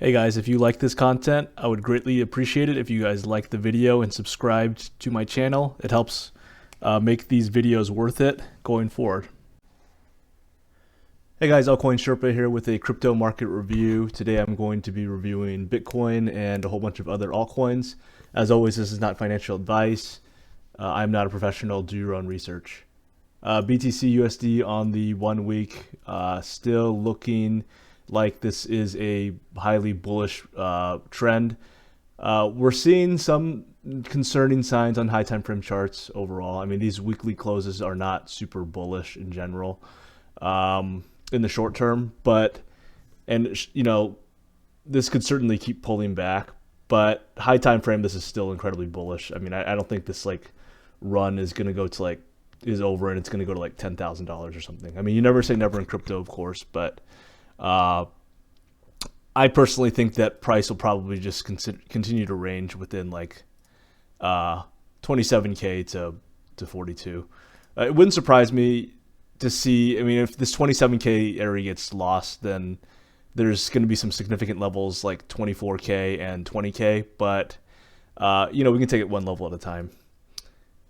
Hey guys, if you like this content, I would greatly appreciate it if you guys like the video and subscribed to my channel. It helps make these videos worth it going forward. Hey guys, Altcoin Sherpa here with a crypto market review. Today I'm going to be reviewing Bitcoin and a whole bunch of other altcoins. As always, this is not financial advice. I'm not a professional. Do your own research. BTC USD on the 1 week, still looking like this is a highly bullish trend. We're seeing some concerning signs on high time frame charts overall. I mean, these weekly closes are not super bullish in general in the short term, and you know, this could certainly keep pulling back, but high time frame, this is still incredibly bullish. I mean, I don't think this like run is going to go to is over and it's going to go to like $10,000 or something. I mean, you never say never in crypto, of course, but I personally think that price will probably just continue to range within like 27K to 42. It wouldn't surprise me to see, I mean, if this 27K area gets lost, then there's going to be some significant levels like 24K and 20K, but you know, we can take it one level at a time.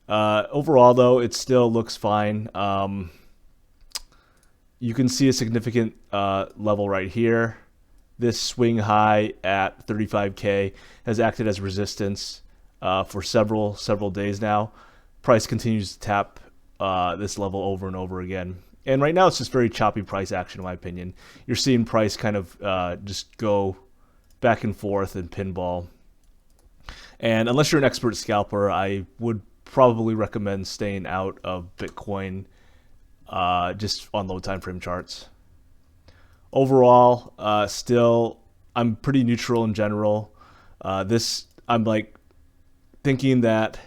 Overall, though, it still looks fine. You can see a significant level right here. This swing high at 35K has acted as resistance for several days now. Price continues to tap this level over and over again. And right now it's just very choppy price action, in my opinion. You're seeing price kind of just go back and forth and pinball. And unless you're an expert scalper, I would probably recommend staying out of Bitcoin just on low time frame charts. Overall, still, I'm pretty neutral in general. I'm like thinking that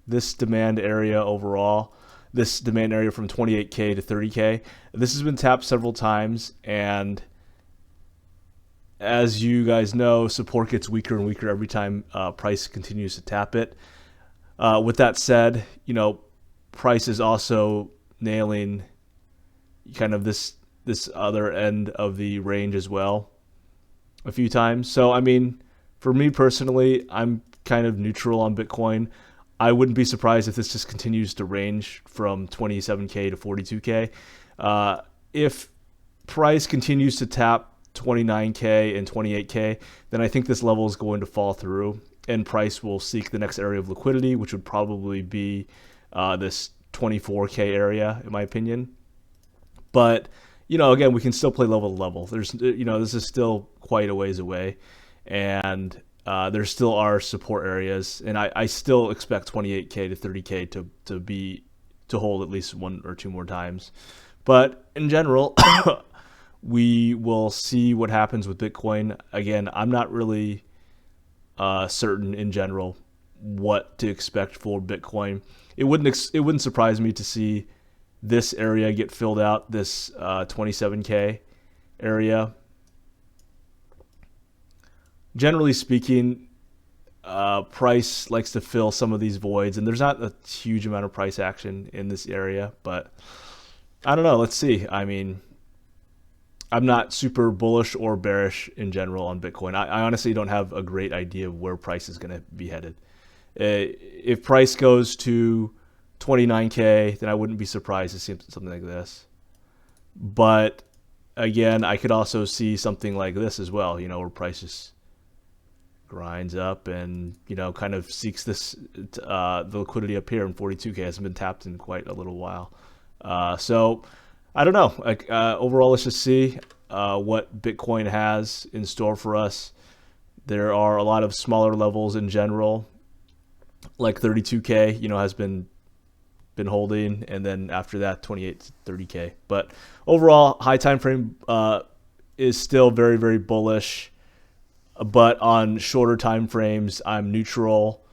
this demand area overall, this demand area from 28K to 30K, this has been tapped several times, and as you guys know, support gets weaker and weaker every time price continues to tap it. With that said, you know, price is also nailing kind of this other end of the range as well a few times. So, I mean, for me personally, I'm kind of neutral on Bitcoin. I wouldn't be surprised if this just continues to range from 27K to 42K. If price continues to tap 29K and 28K, then I think this level is going to fall through and price will seek the next area of liquidity, which would probably be this 24K area, in my opinion. But, you know, again, we can still play level to level. There's, you know, this is still quite a ways away, and there still are support areas, and I still expect 28K to 30K to hold at least one or two more times. But in general, we will see what happens with Bitcoin. Again, I'm not really certain in general what to expect for Bitcoin. It wouldn't surprise me to see this area get filled out, this 27K area. Generally speaking, price likes to fill some of these voids, and there's not a huge amount of price action in this area, but I don't know. Let's see. I mean, I'm not super bullish or bearish in general on Bitcoin. I honestly don't have a great idea of where price is going to be headed. If price goes to 29K, then I wouldn't be surprised to see something like this. But again, I could also see something like this as well, you know, where price just grinds up and, you know, kind of seeks this, the liquidity up here in 42K hasn't been tapped in quite a little while. So I don't know. Like, overall, let's just see what Bitcoin has in store for us. There are a lot of smaller levels in general, like 32K, you know, has been holding, and then after that 28 to 30K. But overall, high time frame is still very, very bullish, but on shorter time frames, I'm neutral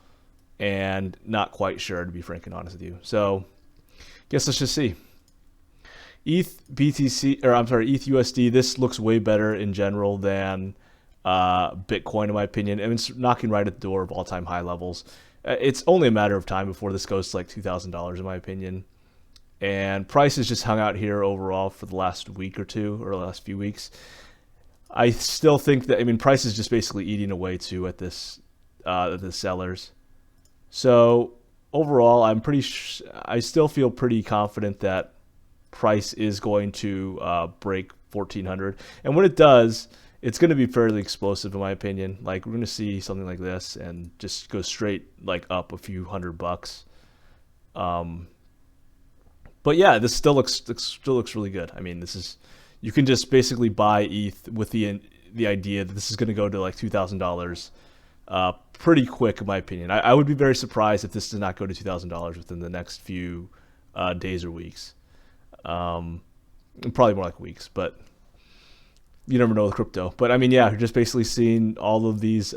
and not quite sure, to be frank and honest with you. So guess let's just see. ETH BTC, or I'm sorry, ETH USD, this looks way better in general than Bitcoin, in my opinion. I mean, it's knocking right at the door of all-time high levels. It's only a matter of time before this goes to like $2,000, in my opinion. And price has just hung out here overall for the last week or two, or the last few weeks. I still think that, I mean, price is just basically eating away too at this, the sellers. So overall, I still feel pretty confident that price is going to break 1400, and when it does, it's going to be fairly explosive in my opinion. Like, we're going to see something like this and just go straight like up a few $100. Um, but yeah, this still looks really good. I mean, this is, you can just basically buy ETH with the idea that this is going to go to like $2,000 pretty quick, in my opinion. I would be very surprised if this does not go to $2,000 within the next few days or weeks. Probably more like weeks, but you never know with crypto. But I mean, yeah, you're just basically seeing all of these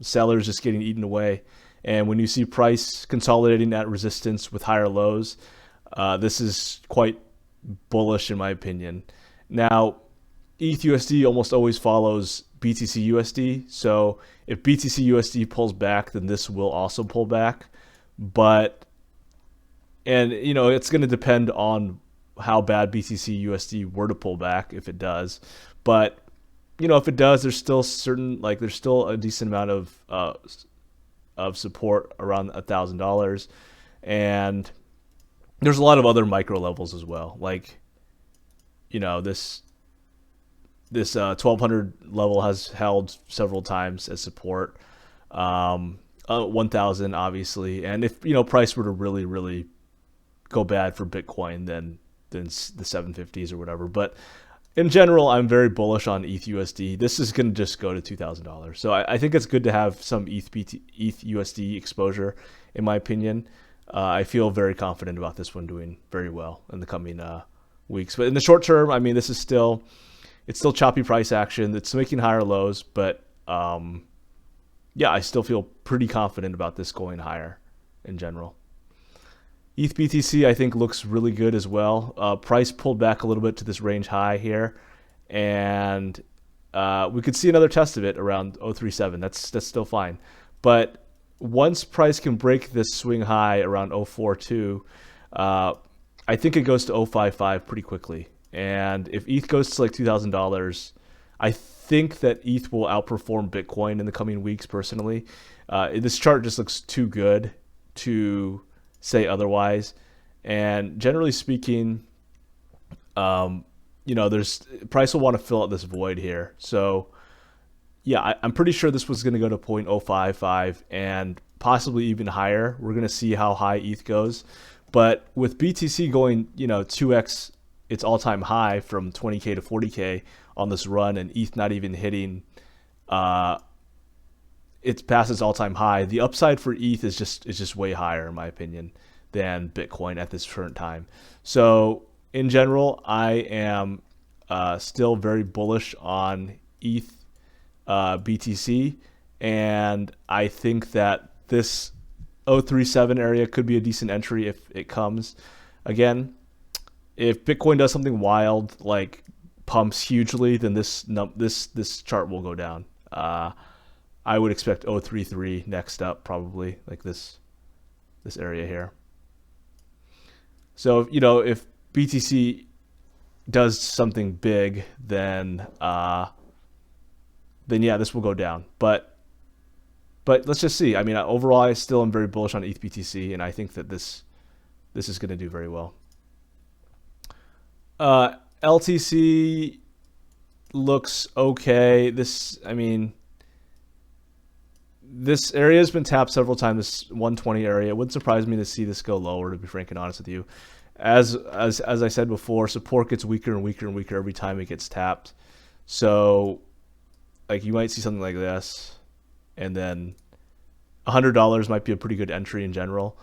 sellers just getting eaten away. And when you see price consolidating at resistance with higher lows, this is quite bullish in my opinion. Now, ETH USD almost always follows BTC USD. So if BTC USD pulls back, then this will also pull back. But, and you know, it's going to depend on how bad BTC USD were to pull back, if it does. But, you know, if it does, there's still there's still a decent amount of support around $1,000. And there's a lot of other micro levels as well. Like, you know, this 1200 level has held several times as support. 1000 obviously, and if, you know, price were to really go bad for Bitcoin, then the 750s or whatever. But in general, I'm very bullish on ETH USD. This is going to just go to $2,000. So I think it's good to have some ETH USD exposure, in my opinion. I feel very confident about this one doing very well in the coming weeks. But in the short term, I mean, it's still choppy price action. It's making higher lows, but yeah, I still feel pretty confident about this going higher in general. ETH BTC, I think, looks really good as well. Price pulled back a little bit to this range high here, and we could see another test of it around 037. That's still fine. But once price can break this swing high around 042, I think it goes to 055 pretty quickly. And if ETH goes to like $2,000, I think that ETH will outperform Bitcoin in the coming weeks personally. This chart just looks too good to say otherwise. And generally speaking, you know, price will want to fill out this void here. So yeah, I'm pretty sure this was going to go to 0.055 and possibly even higher. We're going to see how high ETH goes. But with BTC going, you know, 2x its all-time high from 20K to 40K on this run, and ETH not even hitting it's past its all-time high, the upside for ETH is just way higher, in my opinion, than Bitcoin at this current time. So in general, I am still very bullish on ETH BTC, and I think that this 037 area could be a decent entry if it comes. Again, if Bitcoin does something wild, like pumps hugely, then this chart will go down. I would expect 033 next up, probably, like this area here. So, you know, if BTC does something big, then yeah, this will go down. But let's just see. I mean, overall, I still am very bullish on ETH BTC, and I think that this is going to do very well. LTC looks okay. I mean, this area has been tapped several times, this 120 area. It wouldn't surprise me to see this go lower, to be frank and honest with you. As I said before, support gets weaker and weaker and weaker every time it gets tapped. So, like, you might see something like this, and then $100 might be a pretty good entry in general.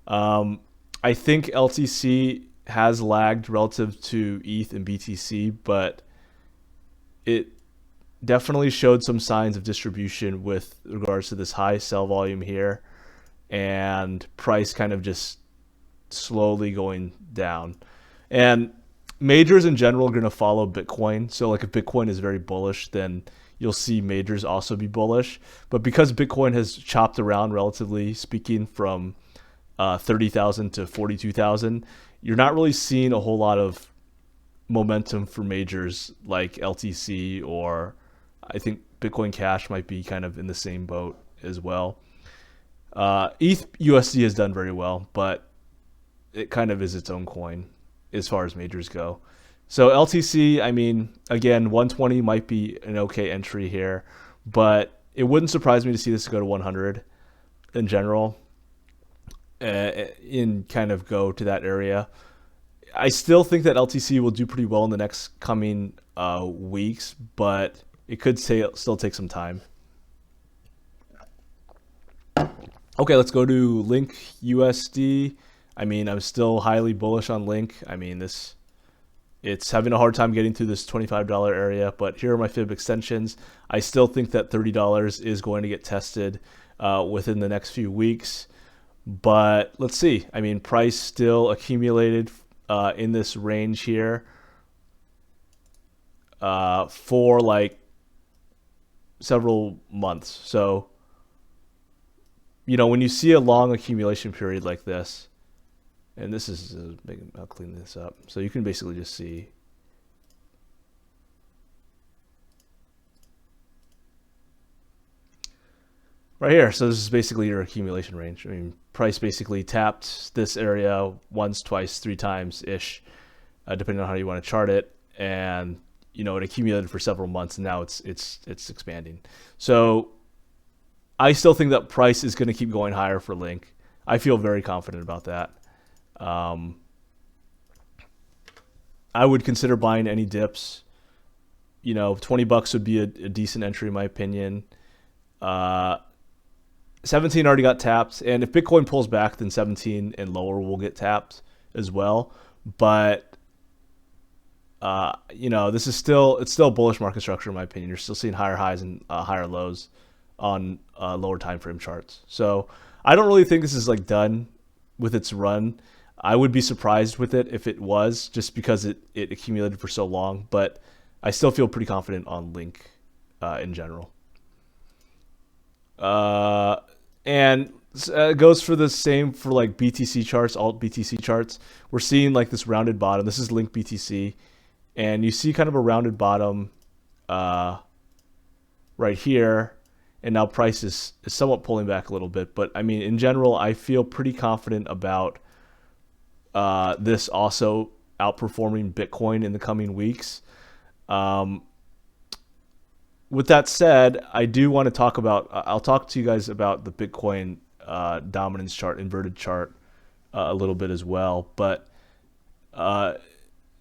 I think LTC has lagged relative to ETH and BTC, but it definitely showed some signs of distribution with regards to this high sell volume here, and price kind of just slowly going down. And majors in general are going to follow Bitcoin. So like if Bitcoin is very bullish, then you'll see majors also be bullish. But because Bitcoin has chopped around, relatively speaking, from 30,000 to 42,000, you're not really seeing a whole lot of momentum for majors like LTC or I think Bitcoin Cash might be kind of in the same boat as well. ETH USD has done very well, but it kind of is its own coin as far as majors go. So LTC, I mean, again, 120 might be an okay entry here, but it wouldn't surprise me to see this go to 100 in general, in kind of go to that area. I still think that LTC will do pretty well in the next coming weeks, but it could still take some time. Okay, let's go to Link USD. I mean, I'm still highly bullish on Link. I mean, it's having a hard time getting through this $25 area, but here are my fib extensions. I still think that $30 is going to get tested within the next few weeks, but let's see. I mean, price still accumulated in this range here for like several months. So, you know, when you see a long accumulation period like this, and this is, I'll clean this up. So you can basically just see. Right here. So this is basically your accumulation range. I mean, price basically tapped this area once, twice, 3 times-ish, depending on how you want to chart it. And, you know, it accumulated for several months, and now it's expanding. So I still think that price is going to keep going higher for Link. I feel very confident about that. I would consider buying any dips. You know, $20 would be a decent entry in my opinion. 17 already got tapped, and if Bitcoin pulls back, then 17 and lower will get tapped as well. But you know, it's still bullish market structure in my opinion. You're still seeing higher highs and higher lows on lower time frame charts. So I don't really think this is like done with its run. I would be surprised with it if it was, just because it accumulated for so long. But I still feel pretty confident on Link in general. And it goes for the same for like BTC charts, alt BTC charts. We're seeing like this rounded bottom. This is Link BTC, and you see kind of a rounded bottom right here. And now price is somewhat pulling back a little bit. But I mean, in general, I feel pretty confident about this also outperforming Bitcoin in the coming weeks. With that said, I do want to talk about, I'll talk to you guys about the Bitcoin dominance chart, inverted chart, a little bit as well. But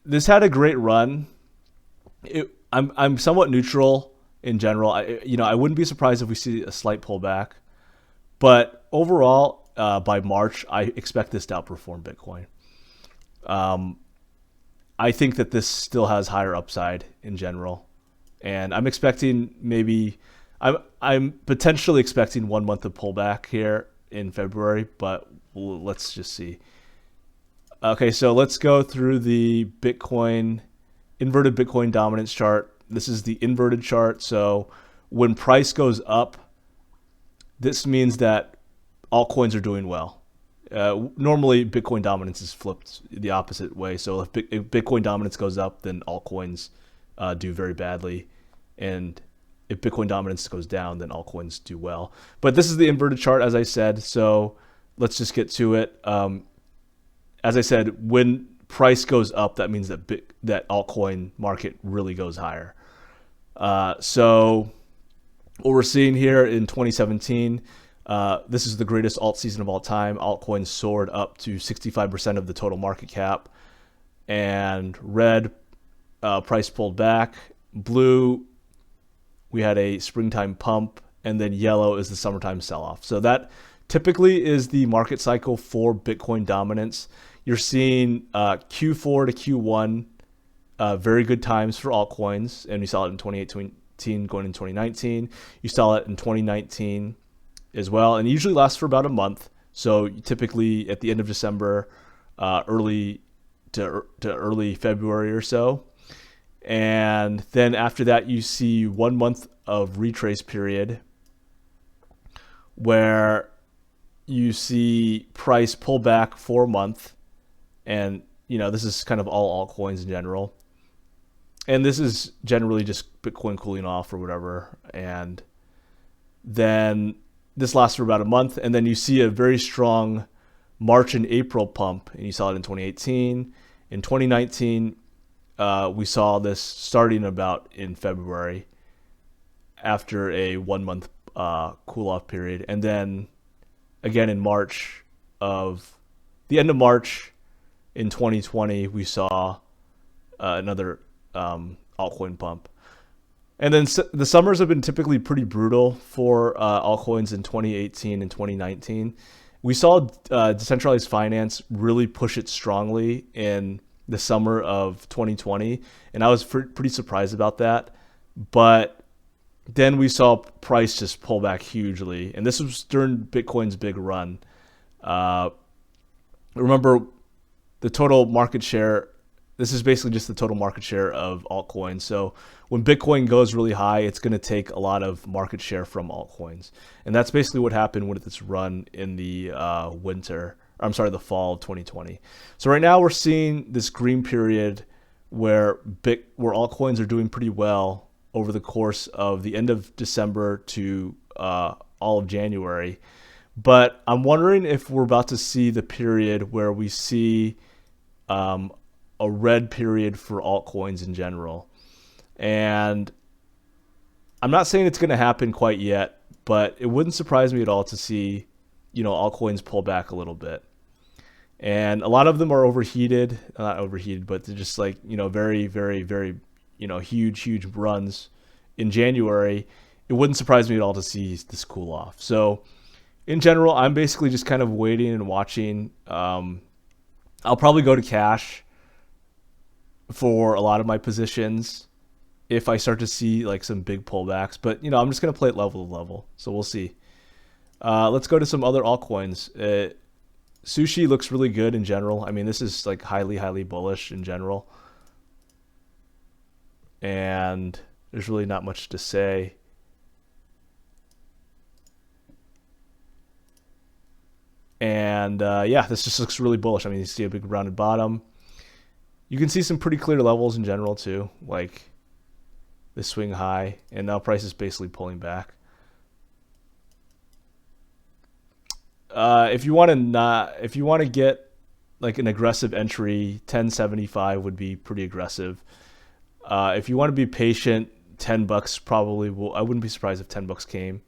this had a great run. I'm somewhat neutral in general. I wouldn't be surprised if we see a slight pullback. But overall, by March, I expect this to outperform Bitcoin. I think that this still has higher upside in general. And I'm expecting I'm potentially expecting 1 month of pullback here in February, but let's just see. Okay, so let's go through the inverted Bitcoin dominance chart. This is the inverted chart. So when price goes up, this means that altcoins are doing well. Normally, Bitcoin dominance is flipped the opposite way. So if Bitcoin dominance goes up, then altcoins do very badly. And if Bitcoin dominance goes down, then altcoins do well. But this is the inverted chart, as I said. So let's just get to it. As I said, when price goes up, that means that that altcoin market really goes higher. So what we're seeing here in 2017, this is the greatest alt season of all time. Altcoins soared up to 65% of the total market cap. And red, price pulled back. Blue, we had a springtime pump, and then yellow is the summertime sell-off. So that typically is the market cycle for Bitcoin dominance. You're seeing Q4 to Q1, very good times for altcoins, and we saw it in 2018 going in 2019. You saw it in 2019 as well, and it usually lasts for about a month. So typically at the end of December, early to early February or so. And then after that, you see 1 month of retrace period where you see price pull back for a month. And, this is kind of all altcoins in general. And this is generally just Bitcoin cooling off or whatever. And then this lasts for about a month. And then you see a very strong March and April pump. And you saw it in 2018. In 2019, we saw this starting about in February after a 1 month cool off period. And then again in March of the end of March in 2020, we saw another altcoin pump. And then the summers have been typically pretty brutal for altcoins in 2018 and 2019. We saw decentralized finance really push it strongly in the summer of 2020, and I was pretty surprised about that. But then we saw price just pull back hugely, and this was during Bitcoin's big run. Remember, the total market share, this is basically just the total market share of altcoins. So when Bitcoin goes really high, it's going to take a lot of market share from altcoins. And that's basically what happened with this run in the the fall of 2020. So right now we're seeing this green period where altcoins are doing pretty well over the course of the end of December to all of January. But I'm wondering if we're about to see the period where we see a red period for altcoins in general. And I'm not saying it's going to happen quite yet, but it wouldn't surprise me at all to see, altcoins pull back a little bit. And a lot of them are overheated, not overheated, but they're just like, very, very, very, huge runs in January. It wouldn't surprise me at all to see this cool off. So in general, I'm basically just kind of waiting and watching. I'll probably go to cash for a lot of my positions if I start to see like some big pullbacks. But, I'm just going to play it level to level. So we'll see. Let's go to some other altcoins. SUSHI looks really good in general. I mean, this is like highly, highly bullish in general. And there's really not much to say. And yeah, this just looks really bullish. I mean, you see a big rounded bottom. You can see some pretty clear levels in general too, like this swing high, and now price is basically pulling back. If you want to get like an aggressive entry, 1075 would be pretty aggressive. If you want to be patient, $10 probably will. I wouldn't be surprised if $10 came.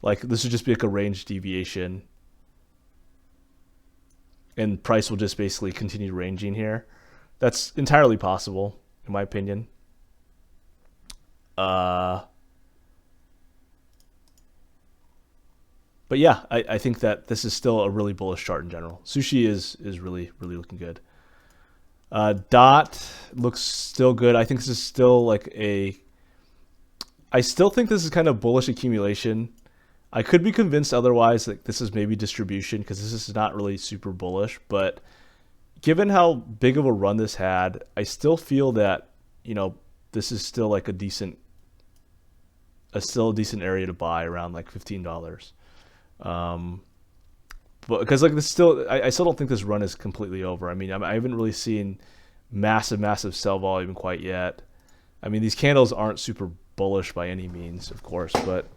Like this would just be like a range deviation, and price will just basically continue ranging here. That's entirely possible, in my opinion. But yeah, I think that this is still a really bullish chart in general. SUSHI is really, really looking good. DOT looks still good. I think this is still like I still think this is kind of bullish accumulation. I could be convinced otherwise that this is maybe distribution because this is not really super bullish. But given how big of a run this had, I still feel that, this is still like a decent area to buy around like $15. But because like this I still don't think this run is completely over. I mean, I haven't really seen massive sell volume quite yet. I mean, these candles aren't super bullish by any means, of course, but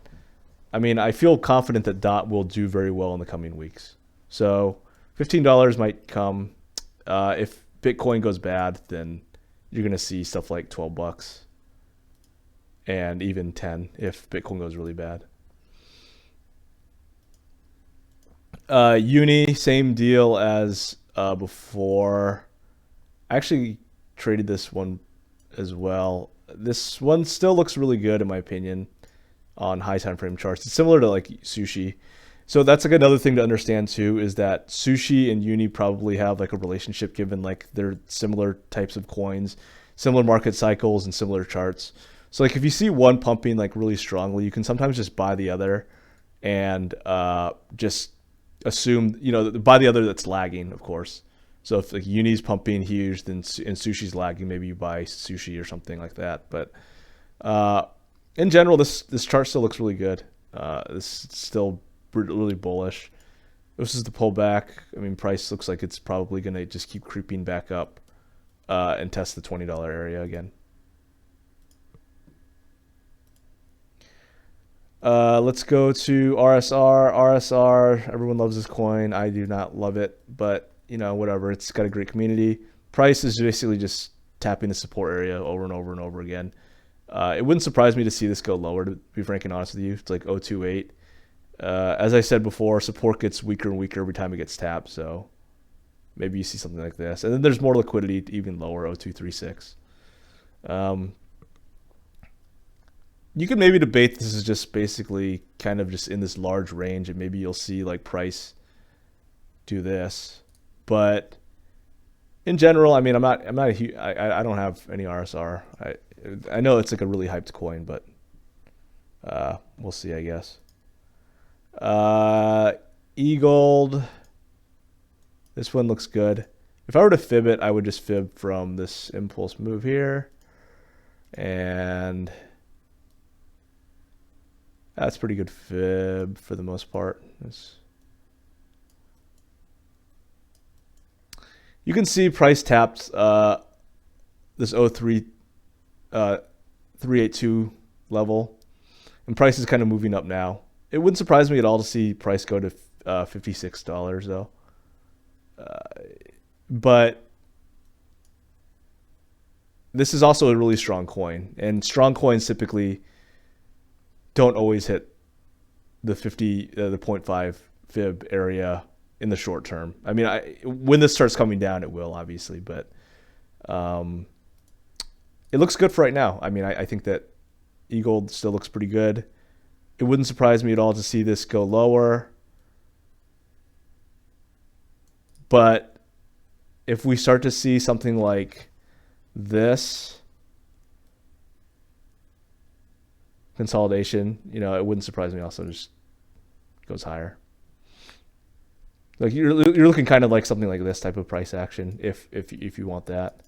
I mean, I feel confident that DOT will do very well in the coming weeks. So $15 might come. If Bitcoin goes bad, then you're going to see stuff like $12 and even 10 if Bitcoin goes really bad. Uni, same deal as before. I actually traded this one as well. This one still looks really good in my opinion on high time frame charts. It's similar to like SUSHI. So that's like another thing to understand too, is that SUSHI and Uni probably have like a relationship given like they're similar types of coins, similar market cycles and similar charts. So like if you see one pumping like really strongly, you can sometimes just buy the other and just assume, buy the other that's lagging, of course. So if like Uni's pumping huge, then and SUSHI's lagging, maybe you buy SUSHI or something like that. But in general, this chart still looks really good. This is still really bullish. This is the pullback. I mean, price looks like it's probably going to just keep creeping back up and test the $20 area again. Let's go to RSR. RSR, everyone loves this coin. I do not love it, but you know, whatever. It's got a great community. Price is basically just tapping the support area over and over and over again. It wouldn't surprise me to see this go lower, to be frank and honest with you. It's like 0.28. As I said before, support gets weaker and weaker every time it gets tapped, so maybe you see something like this. And then there's more liquidity even lower, 0.236. You could maybe debate this is just basically kind of just in this large range, and maybe you'll see like price do this. But in general, I mean, I'm not a huge, I don't have any RSR. I know it's like a really hyped coin, but we'll see, I guess. EGLD, this one looks good. If I were to fib it, I would just fib from this impulse move here, and that's pretty good fib for the most part. You can see price tapped this 382 level, and price is kind of moving up now. It wouldn't surprise me at all to see price go to $56 though. But this is also a really strong coin, and strong coins typically don't always hit the 0.5 fib area in the short term. I mean, when this starts coming down, it will obviously, but it looks good for right now. I mean, I think that EGLD still looks pretty good. It wouldn't surprise me at all to see this go lower. But if we start to see something like this consolidation, you know, it wouldn't surprise me also just goes higher. Like you're looking kind of like something like this type of price action if you want that,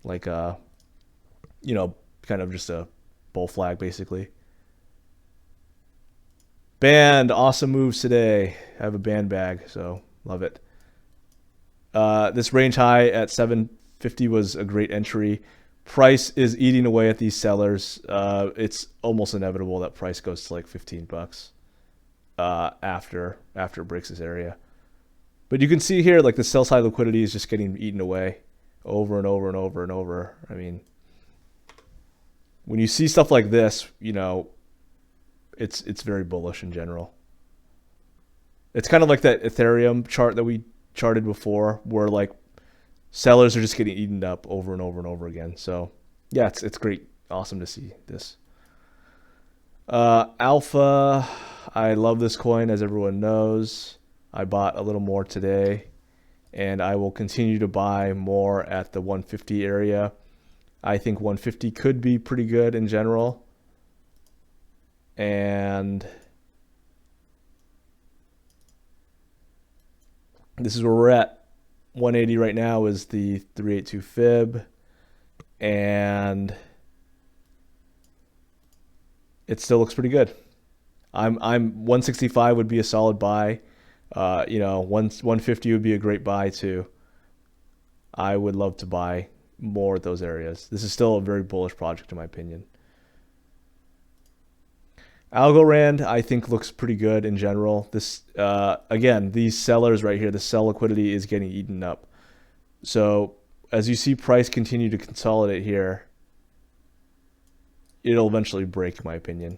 like you know, kind of just a bull flag basically. Band, awesome moves today. I have a band bag, so love it. This range high at 750 was a great entry. Price is eating away at these sellers. It's almost inevitable that price goes to like $15 after it breaks this area. But you can see here, like the sell side liquidity is just getting eaten away over and over and over and over. I mean, when you see stuff like this, you know, it's very bullish in general. It's kind of like that Ethereum chart that we charted before, where like sellers are just getting eaten up over and over and over again. So yeah, it's great, awesome to see this. Alpha, I love this coin, as everyone knows. I bought a little more today, and I will continue to buy more at the 150 area. I think 150 could be pretty good in general. And this is where we're at. 180 right now is the 382 fib, and it still looks pretty good. I'm 165 would be a solid buy. You know, 150 would be a great buy too. I would love to buy more at those areas. This is still a very bullish project in my opinion. Algorand, I think, looks pretty good in general. This again, these sellers right here, the sell liquidity is getting eaten up. So as you see price continue to consolidate here, it'll eventually break, in my opinion.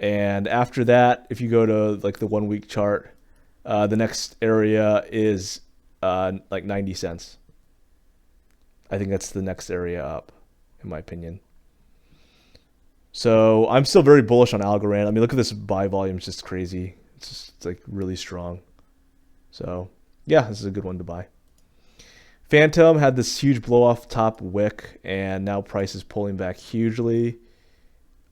And after that, if you go to like the 1 week chart, the next area is like 90 cents. I think that's the next area up, in my opinion. So I'm still very bullish on Algorand. I mean, look at this buy volume; it's just crazy. It's like really strong. So yeah, this is a good one to buy. Phantom had this huge blow off top wick, and now price is pulling back hugely.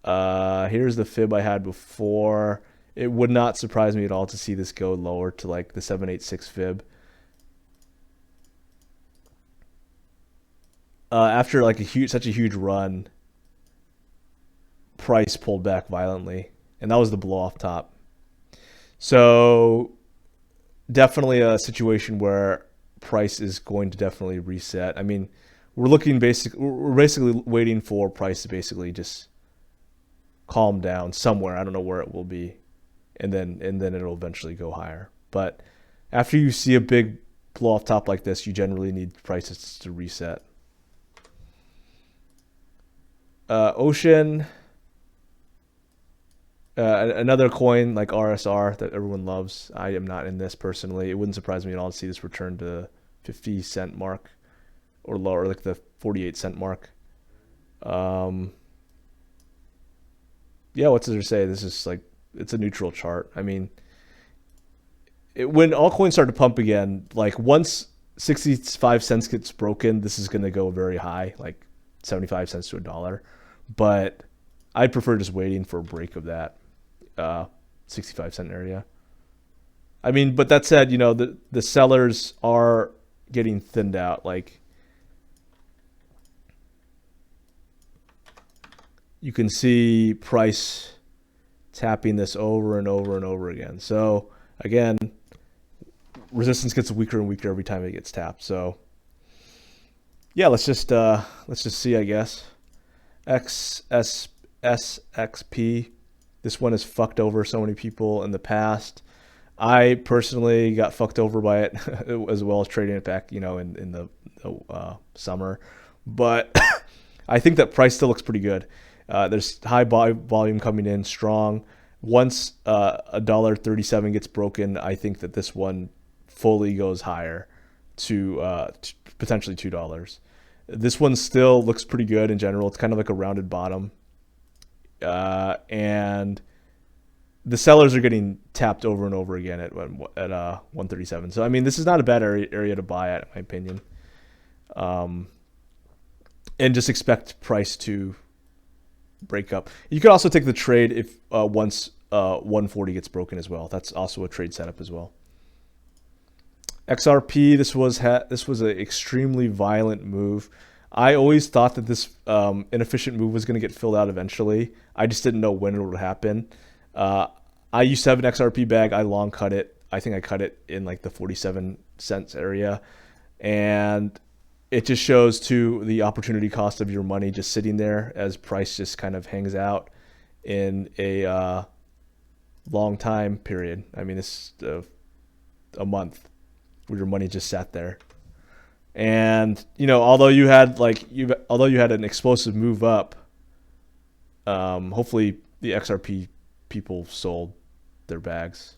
Here's the fib I had before. It would not surprise me at all to see this go lower to like the 786 fib. After like such a huge run, price pulled back violently, and that was the blow off top. So definitely a situation where price is going to definitely reset. I mean, we're basically waiting for price to basically just calm down somewhere. I don't know where it will be, and then it'll eventually go higher. But after you see a big blow off top like this, you generally need prices to reset. Ocean, another coin like RSR that everyone loves. I am not in this personally. It wouldn't surprise me at all to see this return to 50-cent mark or lower, like the 48-cent mark. Yeah, what's there to say? This is like, it's a neutral chart. I mean, when altcoins start to pump again, like once 65 cents gets broken, this is going to go very high, like 75 cents to $1. But I'd prefer just waiting for a break of that 65-cent area. I mean, but that said, you know, the sellers are getting thinned out. Like, you can see price tapping this over and over and over again. So again, resistance gets weaker and weaker every time it gets tapped. So yeah, let's just see, I guess. XSSXP. This one has fucked over so many people in the past. I personally got fucked over by it as well as trading it back, you know, in the summer. But I think that price still looks pretty good. There's high volume coming in strong. Once $1.37 gets broken, I think that this one fully goes higher to potentially $2. This one still looks pretty good in general. It's kind of like a rounded bottom. And the sellers are getting tapped over and over again at 137. So, I mean, this is not a bad area to buy at, in my opinion. And just expect price to break up. You could also take the trade if once 140 gets broken as well. That's also a trade setup as well. XRP, this was an extremely violent move. I always thought that this inefficient move was going to get filled out eventually. I just didn't know when it would happen. I used to have an XRP bag. I long cut it. I think I cut it in like the 47 cents area. And it just shows to the opportunity cost of your money just sitting there as price just kind of hangs out in a long time period. I mean, it's a month where your money just sat there. And, you know, although you had an explosive move up, hopefully the XRP people sold their bags.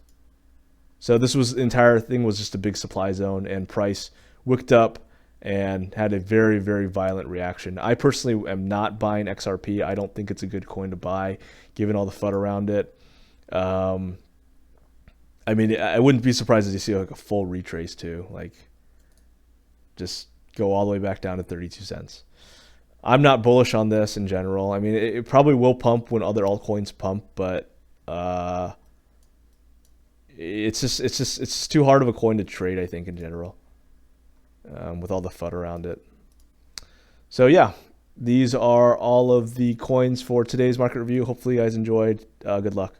So the entire thing was just a big supply zone, and price wicked up and had a very, very violent reaction. I personally am not buying XRP. I don't think it's a good coin to buy, given all the FUD around it. I mean, I wouldn't be surprised to see like a full retrace too, like just go all the way back down to 32 cents. I'm not bullish on this in general. I mean, it probably will pump when other altcoins pump, but it's just too hard of a coin to trade, I think, in general, with all the FUD around it. So yeah, these are all of the coins for today's market review. Hopefully you guys enjoyed. Good luck.